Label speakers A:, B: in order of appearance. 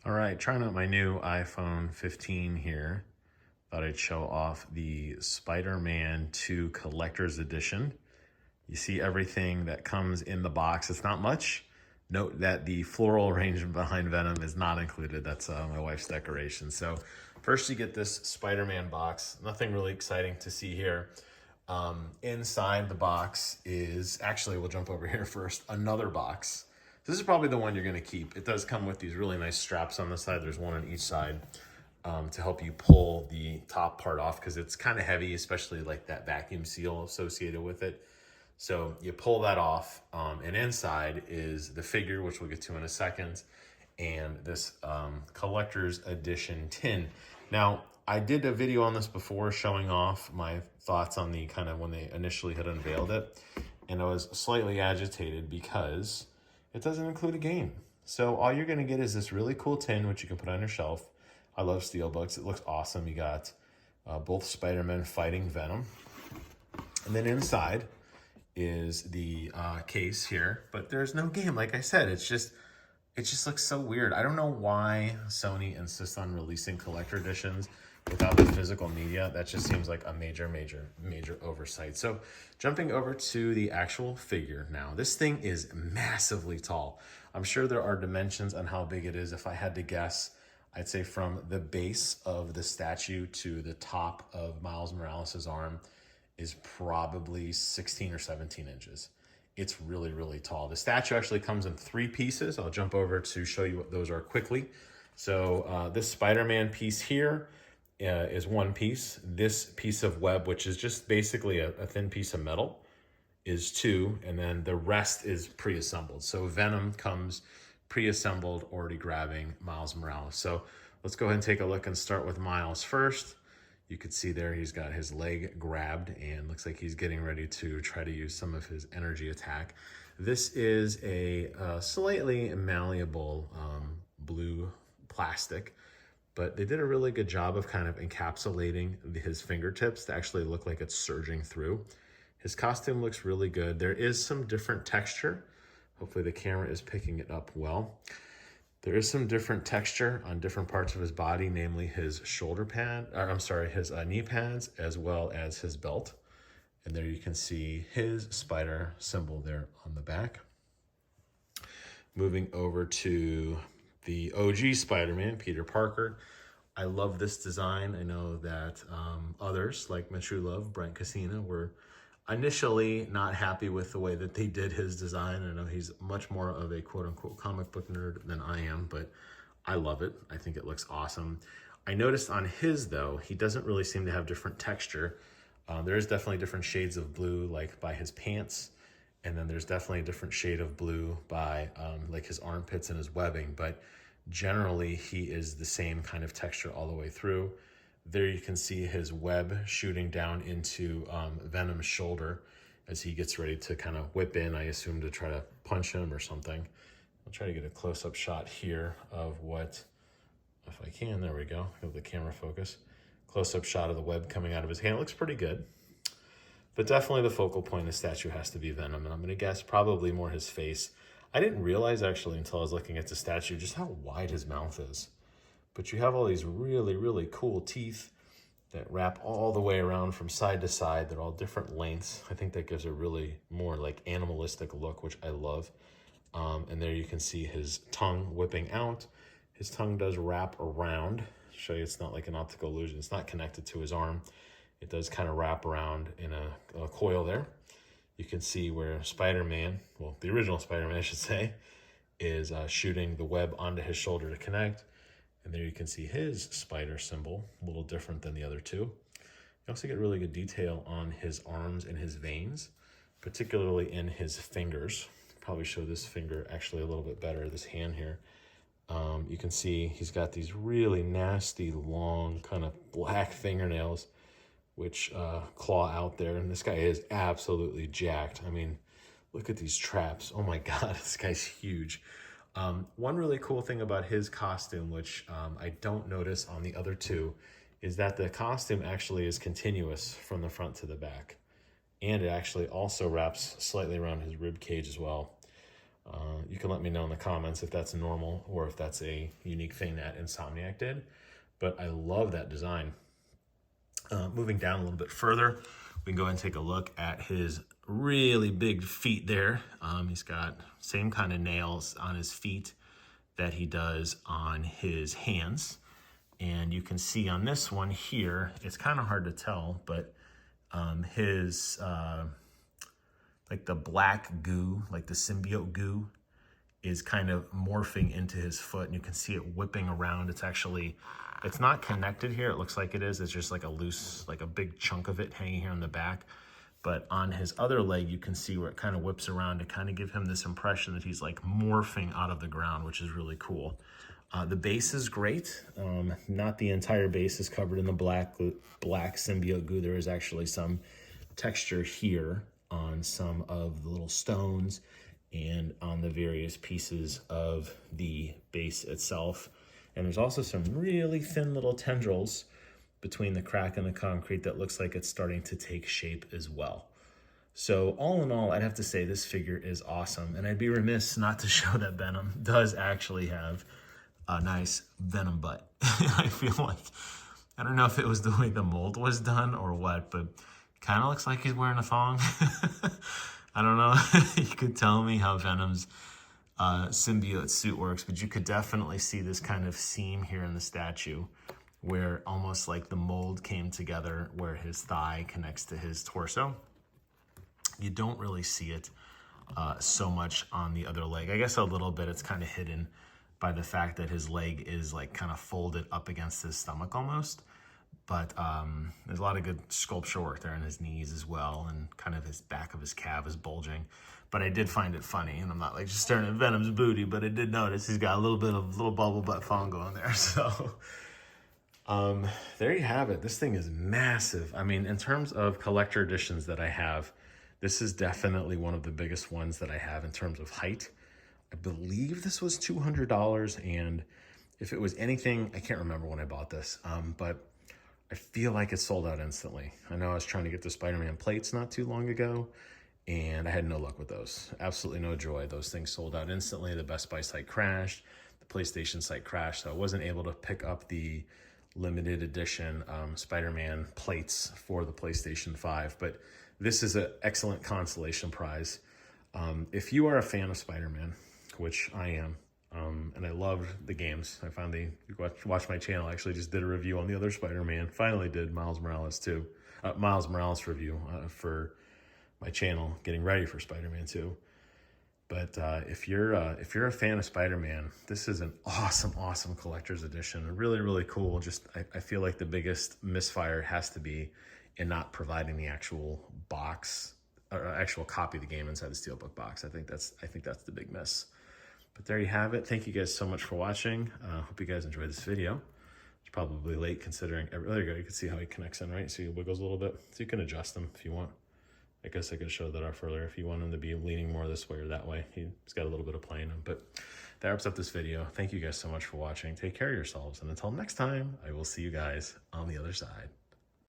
A: All right, trying out my new iPhone 15 here. Thought I'd show off the Spider-Man 2 Collector's Edition. You see everything that comes in the box. It's not much. Note that the floral arrangement behind Venom is not included. That's my wife's decoration. So first you get this Spider-Man box. Nothing really exciting to see here. Inside the box is, actually we'll jump over here first, another box. This is probably the one you're gonna keep. It does come with these really nice straps on the side. There's one on each side to help you pull the top part off because it's kind of heavy, especially like that vacuum seal associated with it. So you pull that off, and inside is the figure, which we'll get to in a second, and this collector's edition tin. Now, I did a video on this before showing off my thoughts on the kind of when they initially had unveiled it, and I was slightly agitated because it doesn't include a game. So all you're gonna get is this really cool tin, which you can put on your shelf. I love steelbooks, it looks awesome. You got both Spider-Men fighting Venom. And then inside is the case here, but there's no game. Like I said, it just looks so weird. I don't know why Sony insists on releasing collector editions without the physical media. That just seems like a major oversight. So jumping over to the actual figure now, this thing is massively tall. I'm sure there are dimensions on how big it is. If I had to guess, I'd say from the base of the statue to the top of Miles Morales' arm is probably 16 or 17 inches. It's really, really tall. The statue actually comes in 3 pieces. I'll jump over to show you what those are quickly. So this Spider-Man piece here is one piece. This piece of web, which is just basically a thin piece of metal, is 2, and then the rest is pre-assembled. So Venom comes pre-assembled, already grabbing Miles Morales. So let's go ahead and take a look and start with Miles first. You could see there he's got his leg grabbed and looks like he's getting ready to try to use some of his energy attack. This is a slightly malleable blue plastic, but they did a really good job of kind of encapsulating his fingertips to actually look like it's surging through. His costume looks really good. There is some different texture. Hopefully the camera is picking it up well. There is some different texture on different parts of his body, namely his shoulder pad, or I'm sorry, his knee pads, as well as his belt. And there you can see his spider symbol there on the back. Moving over to the OG Spider-Man, Peter Parker. I love this design. I know that others, like my true love, Brent Cassina, were initially not happy with the way that they did his design. I know he's much more of a quote-unquote comic book nerd than I am, but I love it. I think it looks awesome. I noticed on his, though, he doesn't really seem to have different texture. There is definitely different shades of blue, like by his pants, and then there's definitely a different shade of blue by like his armpits and his webbing, but generally he is the same kind of texture all the way through. There you can see his web shooting down into Venom's shoulder as he gets ready to kind of whip in, I assume, to try to punch him or something. I'll try to get a close-up shot here of what, if I can, there we go, have the camera focus. Close-up shot of the web coming out of his hand. It looks pretty good. But definitely the focal point of the statue has to be Venom, and I'm gonna guess probably more his face. I didn't realize actually until I was looking at the statue just how wide his mouth is. But you have all these really, really cool teeth that wrap all the way around from side to side. They're all different lengths. I think that gives a really more like animalistic look, which I love. And there you can see his tongue whipping out. His tongue does wrap around. Show you it's not like an optical illusion. It's not connected to his arm. It does kind of wrap around in a coil there. You can see where Spider-Man, well, the original Spider-Man, I should say, is shooting the web onto his shoulder to connect. And there you can see his spider symbol, a little different than the other two. You also get really good detail on his arms and his veins, particularly in his fingers. Probably show this finger actually a little bit better, this hand here. You can see he's got these really nasty, long, kind of black fingernails, which claw out there. And this guy is absolutely jacked. I mean, look at these traps. Oh my God, this guy's huge. One really cool thing about his costume, which I don't notice on the other two, is that the costume actually is continuous from the front to the back. And it actually also wraps slightly around his rib cage as well. You can let me know in the comments if that's normal or if that's a unique thing that Insomniac did. But I love that design. Moving down a little bit further, we can go and take a look at his really big feet there. He's got same kind of nails on his feet that he does on his hands. And you can see on this one here, it's kind of hard to tell, but his, like the black goo, like the symbiote goo, is kind of morphing into his foot, and you can see it whipping around. It's actually, it's not connected here. It looks like it is. It's just like a loose, like a big chunk of it hanging here in the back. But on his other leg, you can see where it kind of whips around to kind of give him this impression that he's like morphing out of the ground, which is really cool. The base is great. Not the entire base is covered in the black symbiote goo. There is actually some texture here on some of the little stones and on the various pieces of the base itself. And there's also some really thin little tendrils between the crack and the concrete that looks like it's starting to take shape as well. So all in all, I'd have to say this figure is awesome. And I'd be remiss not to show that Venom does actually have a nice Venom butt. I feel like, I don't know if it was the way the mold was done or what, but kind of looks like he's wearing a thong. I don't know. You could tell me how Venom's symbiote suit works, but you could definitely see this kind of seam here in the statue where almost like the mold came together where his thigh connects to his torso. You don't really see it so much on the other leg. I guess a little bit. It's kind of hidden by the fact that his leg is like kind of folded up against his stomach almost. But there's a lot of good sculpture work there in his knees as well, and kind of his back of his calf is bulging. But I did find it funny, and I'm not like just staring at Venom's booty, but I did notice he's got a little bit of little bubble butt thong going there. So there you have it. This thing is massive. I mean, in terms of collector editions that I have, this is definitely one of the biggest ones that I have in terms of height. I believe this was $200, and if it was anything, I can't remember when I bought this, but I feel like it sold out instantly. I know I was trying to get the Spider-Man plates not too long ago, and I had no luck with those. Absolutely no joy. Those things sold out instantly. The Best Buy site crashed. The PlayStation site crashed, so I wasn't able to pick up the limited edition Spider-Man plates for the PlayStation 5, but this is an excellent consolation prize. If you are a fan of Spider-Man, which I am, and I loved the games. I finally watched my channel. I actually just did a review on the other Spider-Man. Finally did Miles Morales too. Miles Morales review for my channel, getting ready for Spider-Man 2. But if you're a fan of Spider-Man, this is an awesome collector's edition. Really, really cool. Just I feel like the biggest misfire has to be in not providing the actual box or actual copy of the game inside the steelbook box. I think that's the big miss. But there you have it. Thank you guys so much for watching. Hope you guys enjoyed this video. It's probably late considering, there you go. You can see how he connects in, right? See, he wiggles a little bit. So you can adjust them if you want. I guess I could show that off earlier if you want him to be leaning more this way or that way. He's got a little bit of play in him. But that wraps up this video. Thank you guys so much for watching. Take care of yourselves. And until next time, I will see you guys on the other side.